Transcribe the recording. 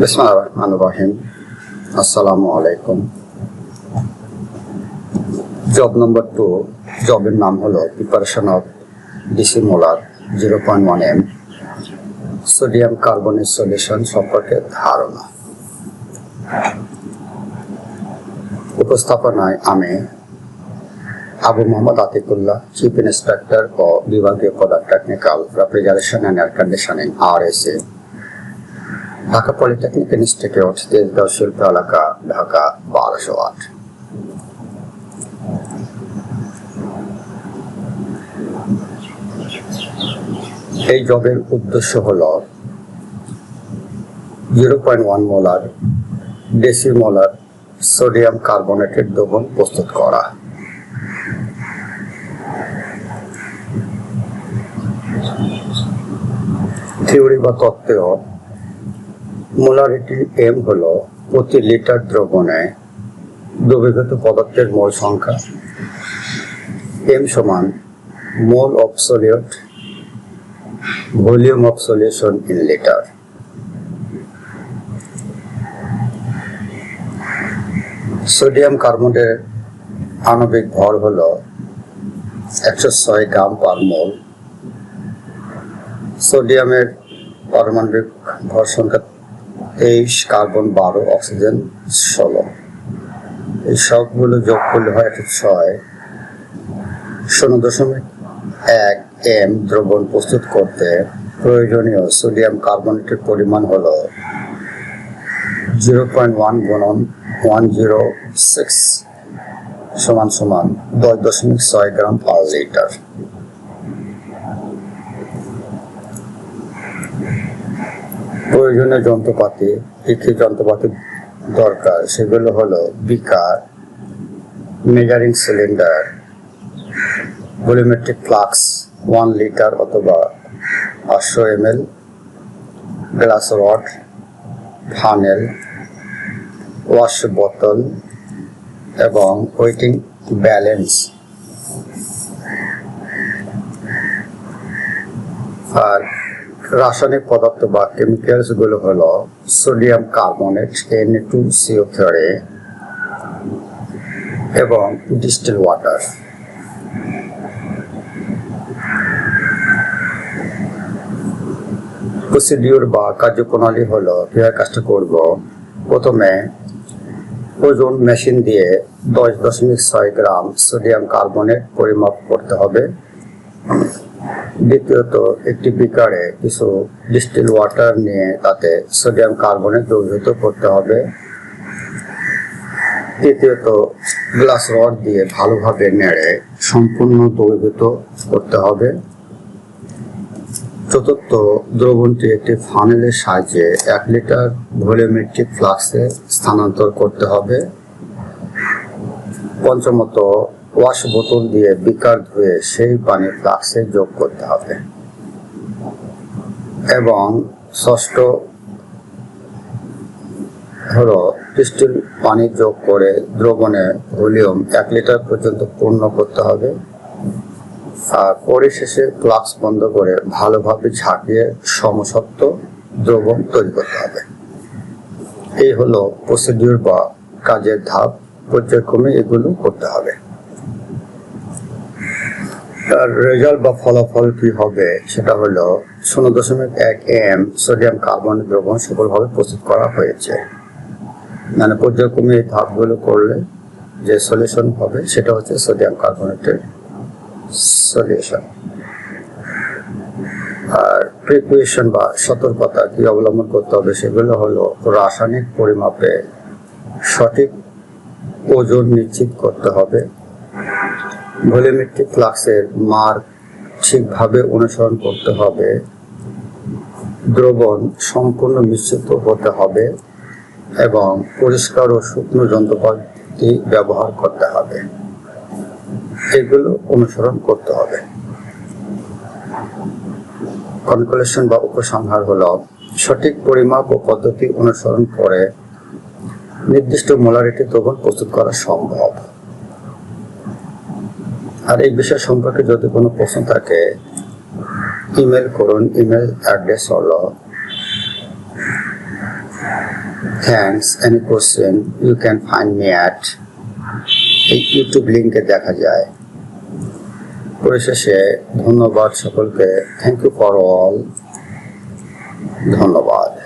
বিসমিল্লাহির আসসালামু আলাইকুম। জব নম্বর 2, জবের নাম হলো preparation of DC molar 0.1 m sodium carbonate solution সম্পর্কে ধারণা। উপস্থাপনায় আমি আবু মোহাম্মদ আতিকুল্লাহ, চিফ ইন্সপেক্টর ও বিভাগীয় পদার্থ technical refrigeration and air conditioning RSA, Dhaka polytechnic institute, Tejgaon শিল্প এলাকা, ঢাকা 1208। এই জবের উদ্দেশ্য হল 0.1 মোলার ডেসিমোলার সোডিয়াম কার্বনেটের দ্রবণ প্রস্তুত করা। থিওরি বা তত্ত্বেও মোলারিটি এম হল প্রতি লিটার দ্রবণে দ্রবীভূত পদার্থের মোল সংখ্যা। এম সমান mole of solute volume of solution in litre. Sodium কার্বনেটের আণবিক ভর হল 106 গ্রাম পার মোল। সোডিয়ামের পারমাণবিক ভর সংখ্যা 23, কার্বন 12, অক্সিজেন 16। এই সবগুলো যোগ করলে হয় 0.1 m দ্রবণ প্রস্তুত করতে প্রয়োজনীয় সোডিয়াম কার্বনেটের পরিমাণ হল 0.1 গুণন 106 সমান 10.6 গ্রাম পার লিটার। প্রয়োজনীয় যন্ত্রপাতি, কি কি যন্ত্রপাতি দরকার সেগুলো হলো beaker, measuring cylinder, volumetric flask 1 litre অথবা 500 ml, glass rod, funnel, wash বোতল এবং ওয়েটিং ব্যালেন্স। আর রাসায়নিক পদার্থ বা কেমিক্যালস গুলো হলো সোডিয়াম কার্বনেট Na2CO3 এবং ডিস্টিল ওয়াটার। প্রসিডিউর বা কার্যপ্রণালী হলো কিভাবে কাজটা করব। প্রথমে ওজন মেশিন দিয়ে 10.6 গ্রাম সোডিয়াম কার্বনেট পরিমাপ করতে হবে। দ্বিতীয়ত একটি বিকারে কিছু ডিস্টিল ওয়াটার নিয়ে তাতে সোডিয়াম কার্বনেট দ্রবীভূত করতে হবে। তৃতীয়ত গ্লাস রড দিয়ে ভালোভাবে নেড়ে সম্পূর্ণ দ্রবীভূত করতে হবে। চতুর্থ, দ্রবণটি একটি ফানেলের সাহায্যে 1 লিটার ভলিউমেট্রিক ফ্লাক্সে স্থানান্তর করতে হবে। পঞ্চমত, ওয়াশ বোতল দিয়ে বিকার ধুয়ে সেই পানি ফ্লাক্সে যোগ করতে হবে। এবং ষষ্ঠ হলো ডিস্টিল পানি যোগ করে দ্রবণে ভলিউম 1 লিটার পর্যন্ত পূর্ণ করতে হবে। আর পরিশেষে ফ্লাক্স বন্ধ করে ভালোভাবে ঝাঁকিয়ে সমসত্ব দ্রবণ তৈরি করতে হবে। এই হলো প্রসিডিউর বা কাজের ধাপ। পর্যায়ক্রমে এগুলো করতে হবে। তার রেজাল্ট বা ফলাফল কি হবে সেটা হলো 0.1 m সোডিয়াম কার্বনেট দ্রবণ সফলভাবে প্রস্তুত করা হয়েছে। মানে পর্যায়ক্রমে এই ধাপগুলো করলে যে সলিউশন হবে সেটা হচ্ছে সোডিয়াম কার্বনেটের সলিউশন। আর প্রিপারেশন বা সতর্কতা কি অবলম্বন করতে হবে সেগুলো হলো রাসায়নিক পরিমাপে সঠিক ওজন নিশ্চিত করতে হবে। ভলিউমেট্রিক ফ্লাক্সের মার্ক ঠিকভাবে অনুসরণ করতে হবে। দ্রবণ সম্পূর্ণ মিশ্রিত হতে হবে এবং পরিষ্কার ও শুকনো যন্ত্রপাতি ব্যবহার করতে হবে। এগুলো অনুসরণ করতে হবে। কনক্লুশন বা উপসংহার হলো সঠিক পরিমাপ ও পদ্ধতি অনুসরণ করে নির্দিষ্ট মোলারিটি দ্রবণ প্রস্তুত করা সম্ভব। আর এই বিষয় সম্পর্কে যদি কোনো প্রশ্ন থাকে ইমেল করুন। ইমেল অ্যাড্রেস হলো thanks, any question you can find me at, এই ইউটিউব লিঙ্কে দেখা যায়। পরিশেষে ধন্যবাদ সকলকে। Thank you for all. ধন্যবাদ।